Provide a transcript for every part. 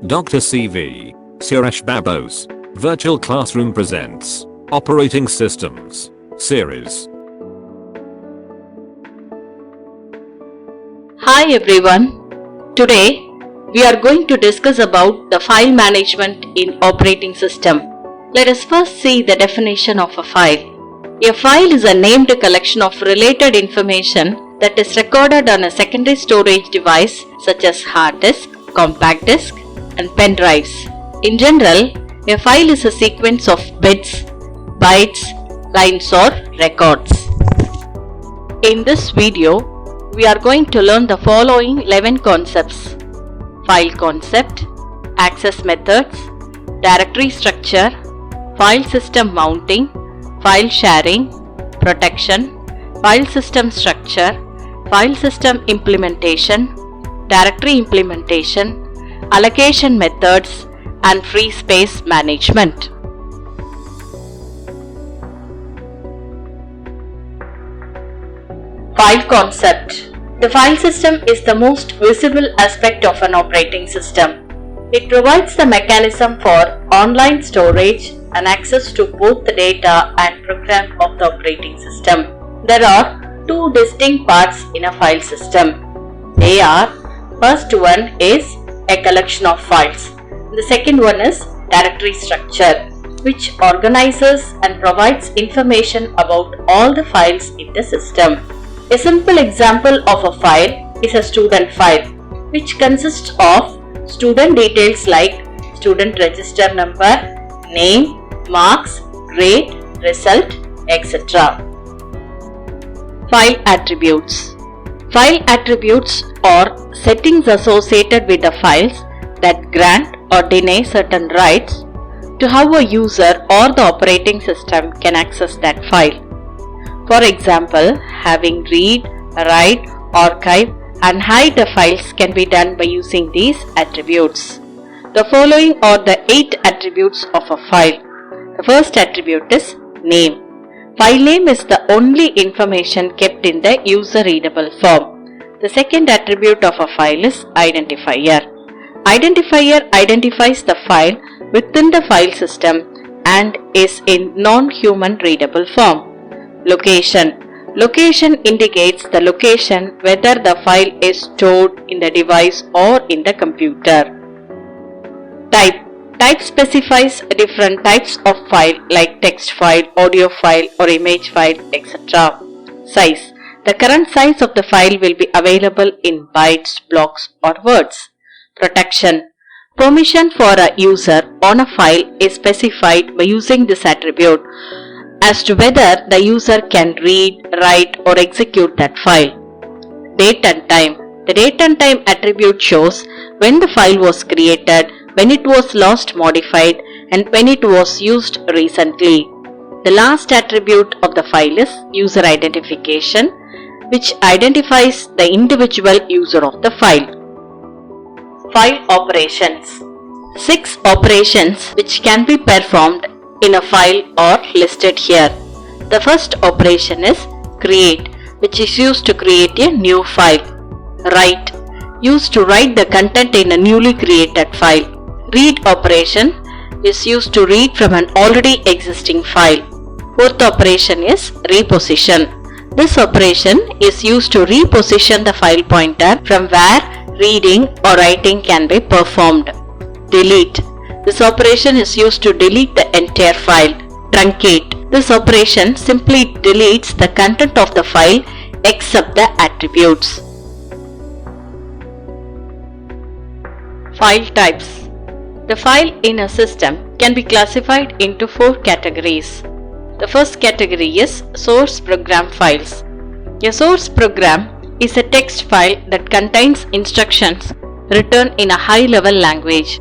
Dr. CV Suresh Babu's Virtual Classroom presents Operating Systems series. Hi everyone. Today we are going to discuss about the file management in operating system. Let us first see the definition of a file. A file is a named collection of related information that is recorded on a secondary storage device such as hard disk, compact disk, and pen drives. In general, a file is a sequence of bits, bytes, lines or records. In this video, we are going to learn the following 11 concepts: file concept, access methods, directory structure, file system mounting, file sharing, protection, file system structure, file system implementation, directory implementation, allocation methods, and free space management. File concept. The file system is the most visible aspect of an operating system. It provides the mechanism for online storage and access to both the data and program of the operating system. There are two distinct parts in a file system. They are: first one is a collection of files. The second one is directory structure, which organizes and provides information about all the files in the system. A simple example of a file is a student file, which consists of student details like student register number, name, marks, grade, result, etc. File attributes. File attributes are settings associated with the files that grant or deny certain rights to how a user or the operating system can access that file. For example, having read, write, archive, and hide the files can be done by using these attributes. The following are the 8 attributes of a file. The first attribute is name. File name is the only information kept in the user-readable form. The second attribute of a file is identifier. Identifier identifies the file within the file system and is in non-human readable form. Location. Location indicates the location whether the file is stored in the device or in the computer. Type. Type specifies different types of file like text file, audio file or image file, etc. Size. The current size of the file will be available in bytes, blocks or words. Protection. Permission for a user on a file is specified by using this attribute as to whether the user can read, write or execute that file. Date and time. The date and time attribute shows when the file was created, when it was last modified, and when it was used recently. The last attribute of the file is user identification, which identifies the individual user of the file. File operations. 6 operations which can be performed in a file are listed here. The first operation is create, which is used to create a new file. Write, used to write the content in a newly created file. Read operation is used to read from an already existing file. Fourth operation is reposition. This operation is used to reposition the file pointer from where reading or writing can be performed. Delete. This operation is used to delete the entire file. Truncate. This operation simply deletes the content of the file except the attributes. File types. The file in a system can be classified into 4 categories. The first category is source program files. A source program is a text file that contains instructions written in a high-level language.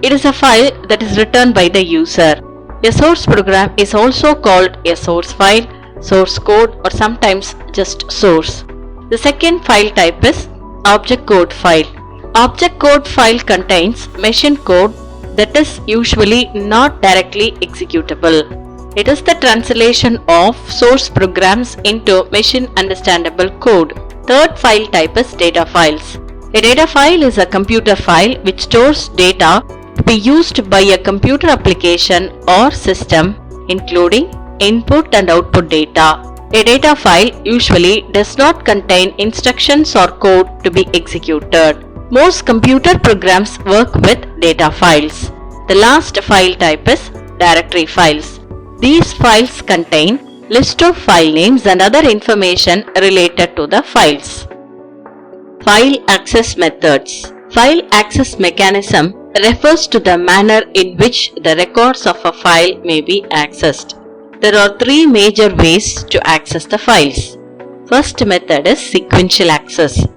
It is a file that is written by the user. A source program is also called a source file, source code, or sometimes just source. The second file type is object code file. Object code file contains machine code that is usually not directly executable. It is the translation of source programs into machine understandable code. Third file type is data files. A data file is a computer file which stores data to be used by a computer application or system, including input and output data. A data file usually does not contain instructions or code to be executed. Most computer programs work with data files. The last file type is directory files. These files contain list of file names and other information related to the files. File access methods. File access mechanism refers to the manner in which the records of a file may be accessed. There are three major ways to access the files. First method is sequential access.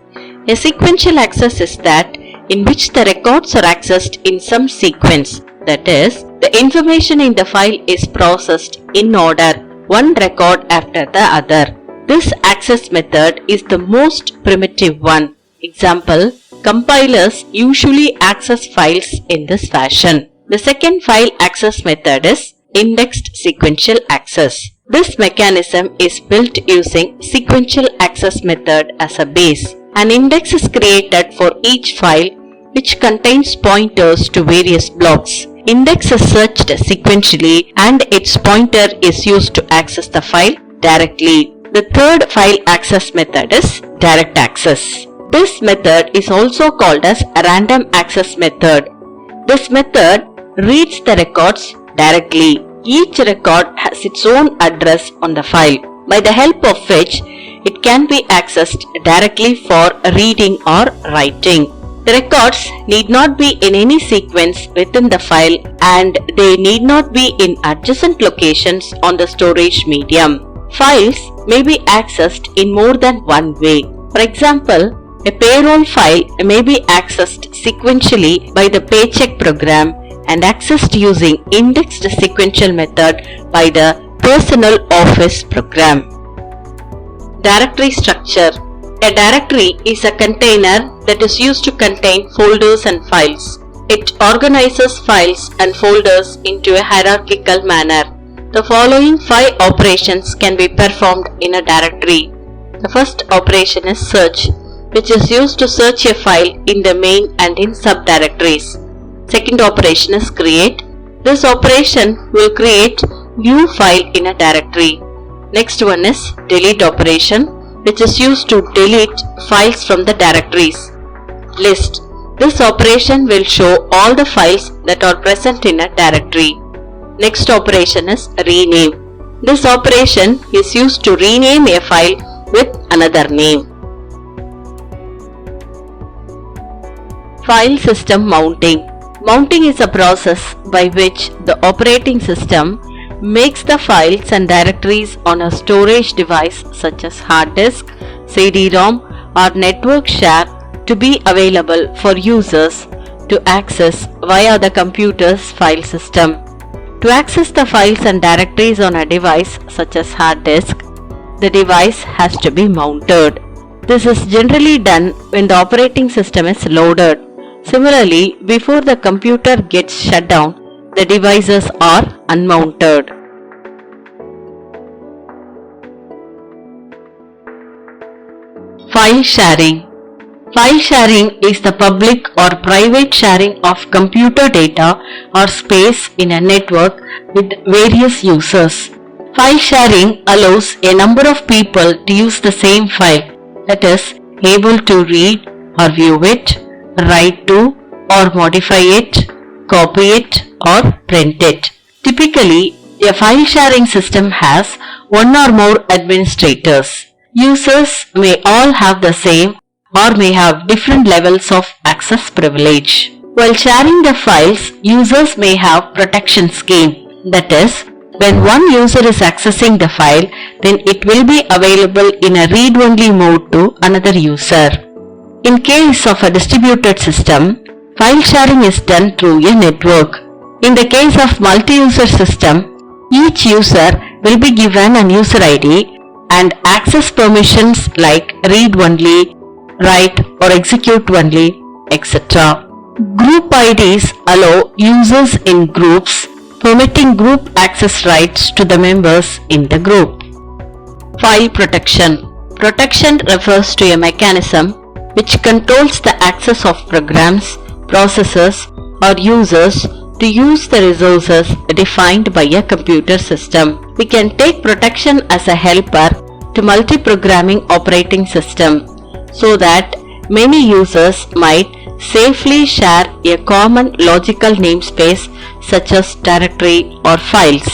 A sequential access is that in which the records are accessed in some sequence. That is, the information in the file is processed in order, one record after the other. This access method is the most primitive one. Example, compilers usually access files in this fashion. The second file access method is indexed sequential access. This mechanism is built using sequential access method as a base. An index is created for each file which contains pointers to various blocks. Index is searched sequentially and its pointer is used to access the file directly. The third file access method is direct access. This method is also called as a random access method. This method reads the records directly. Each record has its own address on the file, by the help of which it can be accessed directly for reading or writing. The records need not be in any sequence within the file and they need not be in adjacent locations on the storage medium. Files may be accessed in more than one way. For example, a payroll file may be accessed sequentially by the paycheck program and accessed using indexed sequential method by the personal office program. Directory structure. A directory is a container that is used to contain folders and files. It organizes files and folders into a hierarchical manner. The following 5 operations can be performed in a directory. The first operation is search, which is used to search a file in the main and in subdirectories. Second operation is create. This operation will create new file in a directory. Next one is delete operation, which is used to delete files from the directories. List. This operation will show all the files that are present in a directory. Next operation is rename. This operation is used to rename a file with another name. File system mounting. Mounting is a process by which the operating system makes the files and directories on a storage device such as hard disk, CD-ROM or network share to be available for users to access via the computer's file system. To access the files and directories on a device such as hard disk, the device has to be mounted. This is generally done when the operating system is loaded. Similarly, before the computer gets shut down, the devices are unmounted. File sharing. File sharing is the public or private sharing of computer data or space in a network with various users. File sharing allows a number of people to use the same file, that is, able to read or view it, write to or modify it, copy it or print it. Typically, a file sharing system has one or more administrators. Users may all have the same or may have different levels of access privilege. While sharing the files, users may have protection scheme. That is, when one user is accessing the file, then it will be available in a read-only mode to another user. In case of a distributed system, file sharing is done through a network. In the case of multi-user system, each user will be given an user ID and access permissions like read only, write or execute only, etc. Group IDs allow users in groups, permitting group access rights to the members in the group. File protection. Protection refers to a mechanism which controls the access of programs, processes, or users to use the resources defined by a computer system. We can take protection as a helper to multi-programming operating system so that many users might safely share a common logical namespace such as directory or files.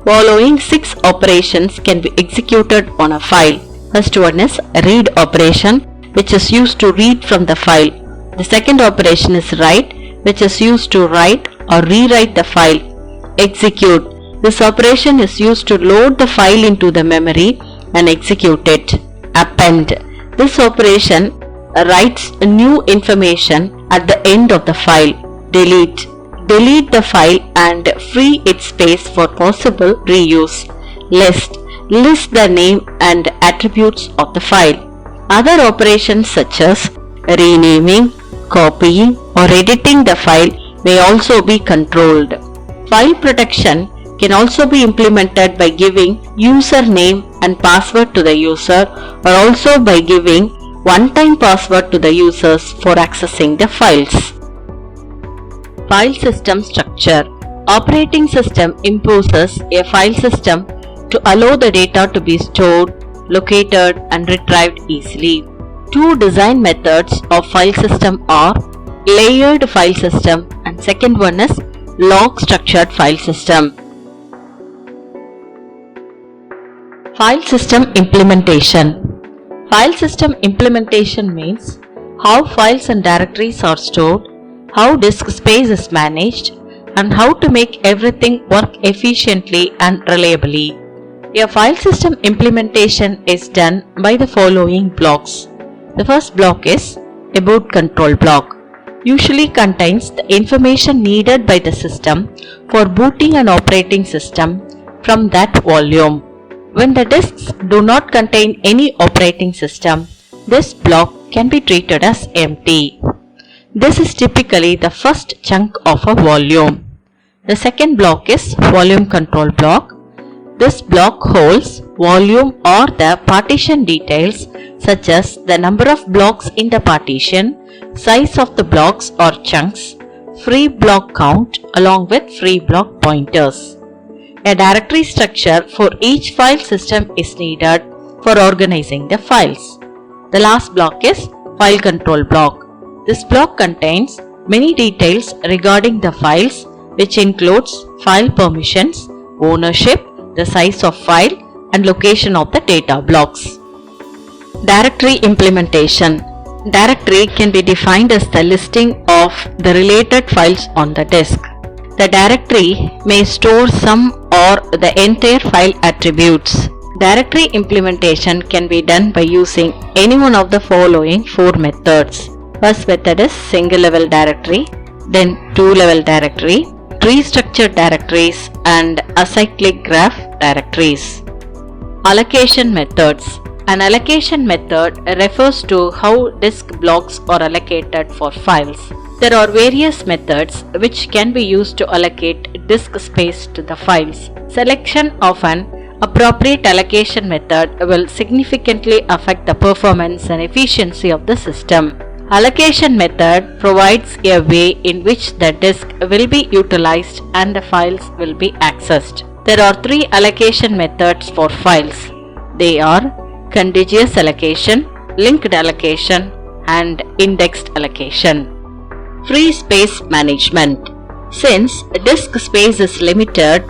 Following 6 operations can be executed on a file. First one is read operation, which is used to read from the file. The second operation is write, which is used to write or rewrite the file. Execute. This operation is used to load the file into the memory and execute it. Append. This operation writes new information at the end of the file. Delete. Delete the file and free its space for possible reuse. List. List the name and attributes of the file. Other operations such as renaming, copying or editing the file may also be controlled. File protection can also be implemented by giving username and password to the user, or also by giving one-time password to the users for accessing the files. File system structure. Operating system imposes a file system to allow the data to be stored, located and retrieved easily. Two design methods of file system are layered file system and second one is log structured file system. File system implementation. File system implementation means how files and directories are stored, how disk space is managed, and how to make everything work efficiently and reliably. A file system implementation is done by the following blocks. The first block is a boot control block. Usually contains the information needed by the system for booting an operating system from that volume. When the disks do not contain any operating system, this block can be treated as empty. This is typically the first chunk of a volume. The second block is volume control block. This block holds volume or the partition details such as the number of blocks in the partition, size of the blocks or chunks, free block count along with free block pointers. A directory structure for each file system is needed for organizing the files. The last block is file control block. This block contains many details regarding the files, which includes file permissions, ownership, the size of file and location of the data blocks. Directory implementation. Directory can be defined as the listing of the related files on the disk. The directory may store some or the entire file attributes. Directory implementation can be done by using any one of the following 4 methods. First method is single level directory, then 2-level directory, tree structured directories and acyclic graph directories. Allocation methods. An allocation method refers to how disk blocks are allocated for files. There are various methods which can be used to allocate disk space to the files. Selection of an appropriate allocation method will significantly affect the performance and efficiency of the system. Allocation method provides a way in which the disk will be utilized and the files will be accessed. There are 3 allocation methods for files. They are contiguous allocation, linked allocation, and indexed allocation. Free space management. Since disk space is limited,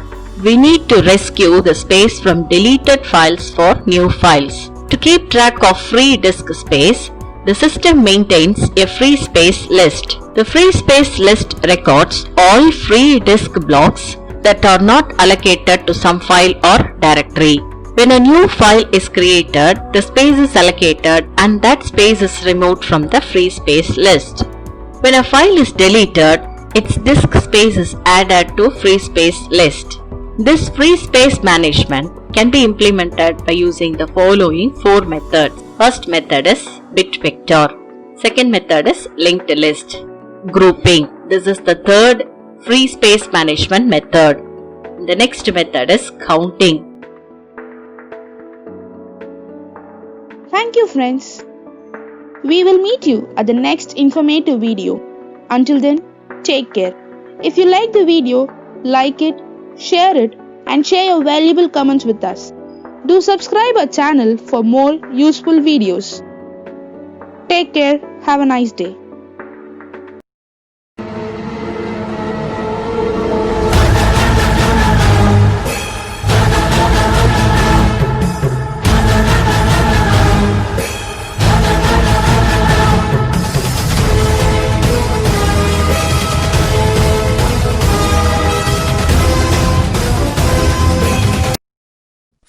we need to rescue the space from deleted files for new files. To keep track of free disk space, the system maintains a free space list. The free space list records all free disk blocks that are not allocated to some file or directory. When a new file is created, the space is allocated and that space is removed from the free space list. When a file is deleted, its disk space is added to free space list. This free space management can be implemented by using the following 4 methods. First method is bit vector. Second method is linked list. Grouping. This is the third free space management method. The next method is counting. Thank you, friends. We will meet you at the next informative video. Until then, take care. If you like the video, like it, share it, and share your valuable comments with us. Do subscribe our channel for more useful videos. Take care. Have a nice day.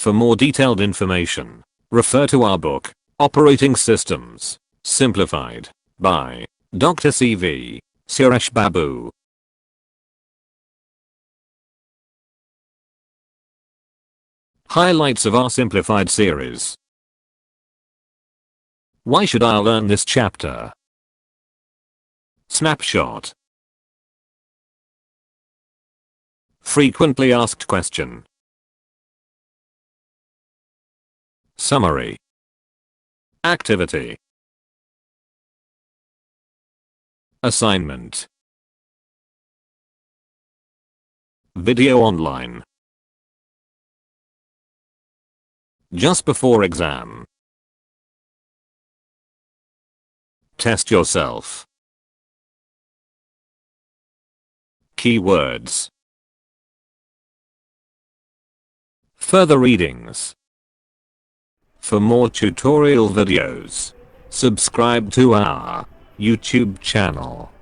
For more detailed information, refer to our book, Operating Systems, Simplified, by Dr. C.V. Suresh Babu. Highlights of our simplified series. Why should I learn this chapter? Snapshot. Frequently asked question. Summary. Activity. Assignment. Video online. Just before exam. Test yourself. Keywords. Further readings. For more tutorial videos, subscribe to our YouTube channel.